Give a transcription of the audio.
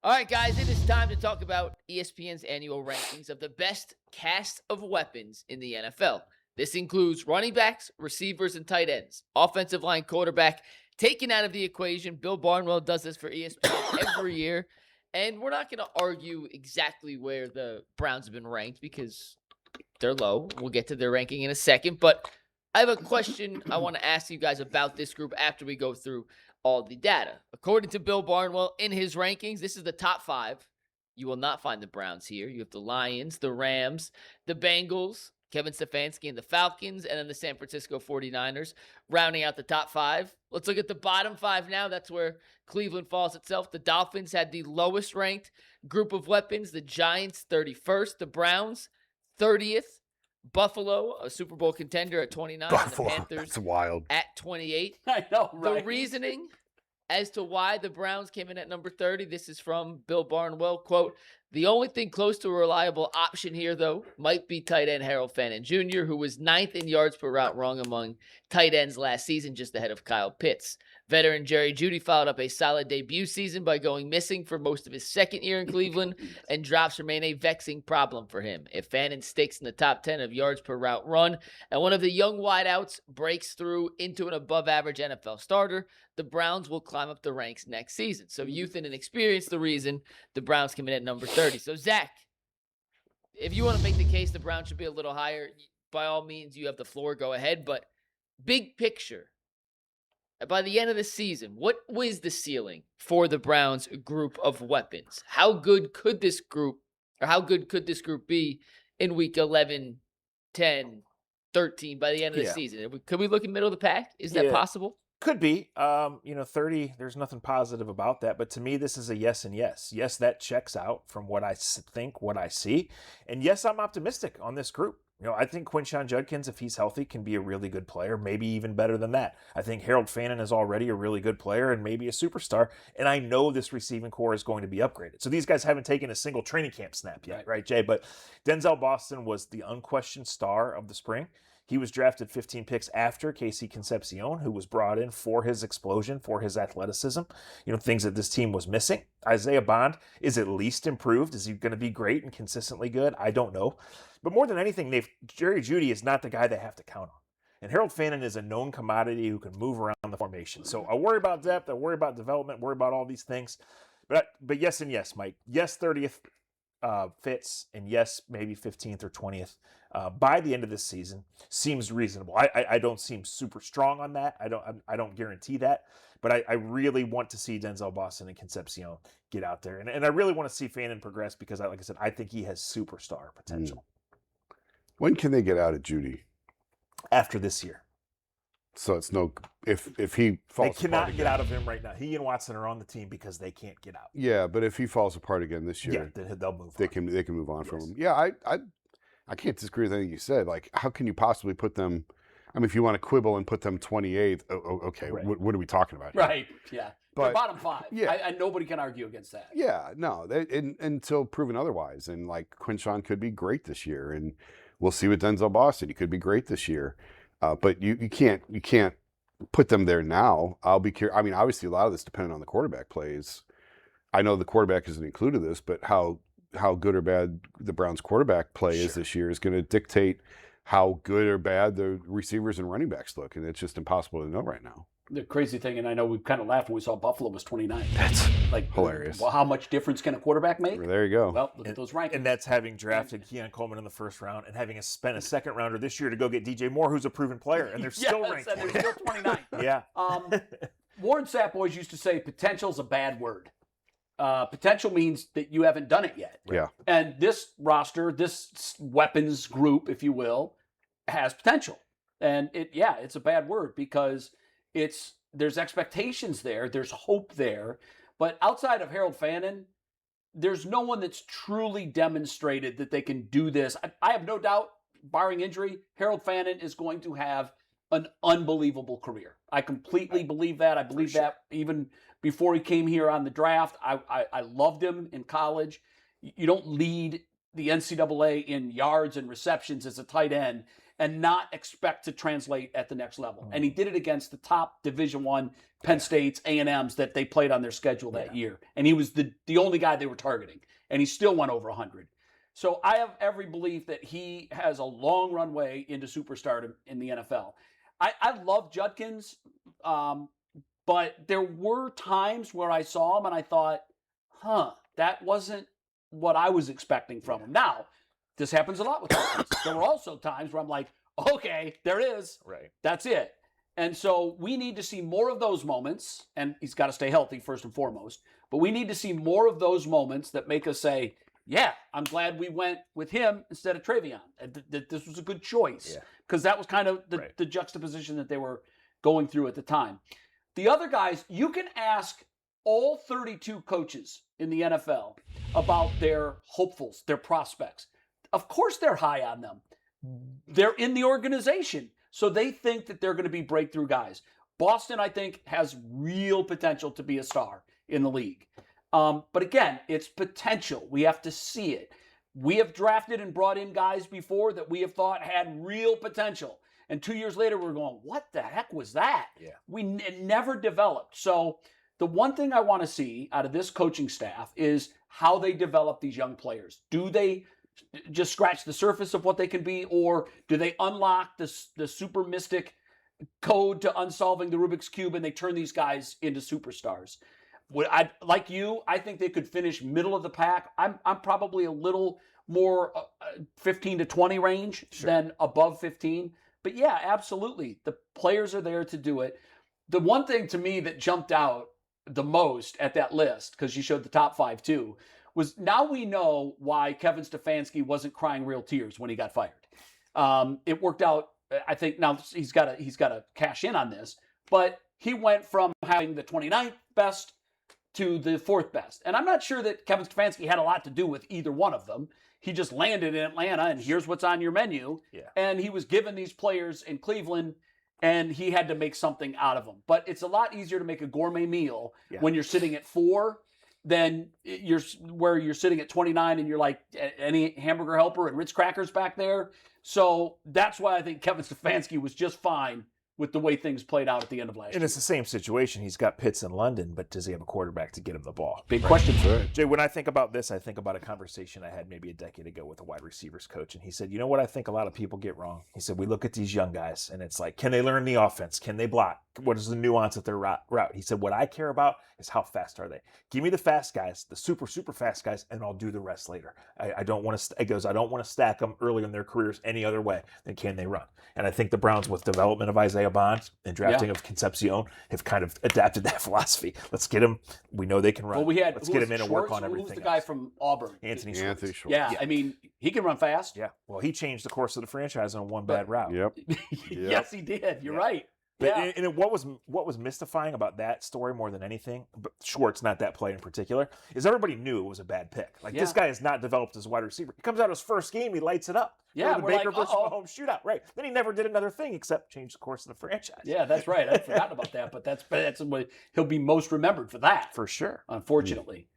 All right, guys, it is time to talk about ESPN's annual rankings of the best cast of weapons in the NFL. This includes running backs, receivers, and tight ends. Offensive line, quarterback, taken out of the equation. Bill Barnwell does this for ESPN every year. And we're not going to argue exactly where the Browns have been ranked because they're low. We'll get to their ranking in a second. But I have a question I want to ask you guys about this group after we go through all the data. According to Bill Barnwell, in his rankings, this is the top 5. You will not find the Browns here. You have the Lions, the Rams, the Bengals, Kevin Stefanski and the Falcons, and then the San Francisco 49ers, rounding out the top 5. Let's look at the bottom 5 now. That's where Cleveland falls itself. The Dolphins had the lowest ranked group of weapons. The Giants, 31st. The Browns, 30th. Buffalo, a Super Bowl contender at 29. Buffalo, and the Panthers that's wild. at 28. I know, right? The reasoning as to why the Browns came in at number 30, this is from Bill Barnwell, quote, "The only thing close to a reliable option here, though, might be tight end Harold Fannin Jr., who was 9th in yards per route run among tight ends last season, just ahead of Kyle Pitts. Veteran Jerry Jeudy followed up a solid debut season by going missing for most of his second year in Cleveland, and drops remain a vexing problem for him. If Fannin sticks in the top 10 of yards per route run, and one of the young wideouts breaks through into an above-average NFL starter, the Browns will climb up the ranks next season." So youth and inexperience, the reason the Browns came in at number 30. So Zach, if you want to make the case the Browns should be a little higher, by all means, you have the floor, go ahead. But big picture, by the end of the season, what was the ceiling for the Browns group of weapons? How good could this group be in week 11, 10, 13 by the end of the season? Could we look in middle of the pack? Is that possible? Could be. 30, there's nothing positive about that. But to me, this is a yes and yes. Yes, that checks out from what I think, what I see. And yes, I'm optimistic on this group. I think Quinshon Judkins, if he's healthy, can be a really good player, maybe even better than that. I think Harold Fannin is already a really good player and maybe a superstar. And I know this receiving core is going to be upgraded. So these guys haven't taken a single training camp snap yet, right, Jay? But Denzel Boston was the unquestioned star of the spring. He was drafted 15 picks after KC Concepcion, who was brought in for his explosion, for his athleticism, things that this team was missing. Isaiah Bond is at least improved. Is he going to be great and consistently good? I don't know. But more than anything, Jerry Jeudy is not the guy they have to count on. And Harold Fannin is a known commodity who can move around the formation. So I worry about depth, I worry about development, worry about all these things. But yes and yes, Mike. Yes, 30th fits, and yes, maybe 15th or 20th by the end of this season seems reasonable. I don't seem super strong on that. I don't guarantee that, but I really want to see Denzel Boston and Concepcion get out there, and I really want to see Fannin progress because, like I said, I think he has superstar potential. When can they get out of Jeudy? After this year. So it's if he falls apart, they cannot get out of him right now. He and Watson are on the team because they can't get out. Yeah, but if he falls apart again this year, they'll move. They can move on from him. Yeah, I can't disagree with anything you said. Like, how can you possibly put them? I mean, if you want to quibble and put them 28th, okay, right. What are we talking about here? Right. Yeah. But bottom 5. Yeah, and nobody can argue against that. Yeah. No. Until proven otherwise, and like Quinshon could be great this year, and we'll see with Denzel Boston. He could be great this year. But you can't put them there now. I'll be curious. I mean, obviously, a lot of this depending on the quarterback plays. I know the quarterback isn't included in this, but how good or bad the Browns quarterback play is this year is going to dictate how good or bad the receivers and running backs look, and it's just impossible to know right now. The crazy thing, and I know we kind of laughed when we saw Buffalo was 29. That's like hilarious. Well, how much difference can a quarterback make? There you go. Well, look at those rankings. And that's having drafted Keon Coleman in the first round and having spent a second rounder this year to go get DJ Moore, who's a proven player, and they're still ranked. And they're still 29. Yeah. Warren Sapp always used to say potential's a bad word. Potential means that you haven't done it yet. Yeah. And this roster, this weapons group, if you will, has potential. And it's a bad word because there's expectations there, there's hope there, but outside of Harold Fannin, there's no one that's truly demonstrated that they can do this. I have no doubt, barring injury, Harold Fannin is going to have an unbelievable career. I completely believe that. I believe that even before he came here on the draft. I loved him in college. You don't lead the NCAA in yards and receptions as a tight end and not expect to translate at the next level. And he did it against the top Division I Penn States, A&Ms that they played on their schedule that year. And he was the only guy they were targeting. And he still went over 100. So I have every belief that he has a long runway into superstardom in the NFL. I love Judkins, but there were times where I saw him and I thought, that wasn't what I was expecting from him. Now, this happens a lot with Judkins. There were also times where I'm like, okay, there it is. Right. That's it. And so we need to see more of those moments, and he's got to stay healthy first and foremost, but we need to see more of those moments that make us say, yeah, I'm glad we went with him instead of Travion. That this was a good choice, because that was kind of the juxtaposition that they were going through at the time. The other guys, you can ask all 32 coaches in the NFL about their hopefuls, their prospects. Of course they're high on them. They're in the organization, so they think that they're going to be breakthrough guys. Boston, I think, has real potential to be a star in the league. But again, it's potential. We have to see it. We have drafted and brought in guys before that we have thought had real potential. And 2 years later, we're going, what the heck was that? Yeah. It never developed. So the one thing I want to see out of this coaching staff is how they develop these young players. Do they just scratch the surface of what they can be, or do they unlock the super mystic code to unsolving the Rubik's Cube and they turn these guys into superstars? Like you, I think they could finish middle of the pack. I'm probably a little more 15 to 20 range than above 15. But yeah, absolutely. The players are there to do it. The one thing to me that jumped out the most at that list, because you showed the top 5 too, was now we know why Kevin Stefanski wasn't crying real tears when he got fired. It worked out. I think now he's got to cash in on this, but he went from having the 29th best to the 4th best. And I'm not sure that Kevin Stefanski had a lot to do with either one of them. He just landed in Atlanta, and here's what's on your menu. Yeah. And he was given these players in Cleveland, and he had to make something out of them. But it's a lot easier to make a gourmet meal when you're sitting at 4 than you're sitting at 29 and you're like, any hamburger helper and Ritz crackers back there. So that's why I think Kevin Stefanski was just fine with the way things played out at the end of last year. And it's the same situation. He's got Pitts in London, but does he have a quarterback to get him the ball? Big question. Right. Jay, when I think about this, I think about a conversation I had maybe a decade ago with a wide receivers coach. And he said, you know what I think a lot of people get wrong? He said, we look at these young guys, and it's like, can they learn the offense? Can they block? What is the nuance of their route? He said, what I care about is how fast are they? Give me the fast guys, the super, super fast guys, and I'll do the rest later. I don't want to stack them early in their careers any other way than can they run. And I think the Browns, with development of Isaiah Bond and drafting of Concepcion, have kind of adapted that philosophy. Let's get them. We know they can run. Well, let's get them in and work on everything. Who's the guy from Auburn? Anthony Schwartz. Yeah, I mean, he can run fast. Yeah. Well, he changed the course of the franchise on one bad route. Yep. Yes, he did. You're right. But and what was mystifying about that story more than anything, but Schwartz, not that play in particular, is everybody knew it was a bad pick. Like, this guy is not developed as a wide receiver. He comes out his first game, he lights it up. Yeah, the Baker versus Mahomes shootout, right? Then he never did another thing except change the course of the franchise. Yeah, that's right. I forgot about that, but that's what he'll be most remembered for that, for sure. Unfortunately.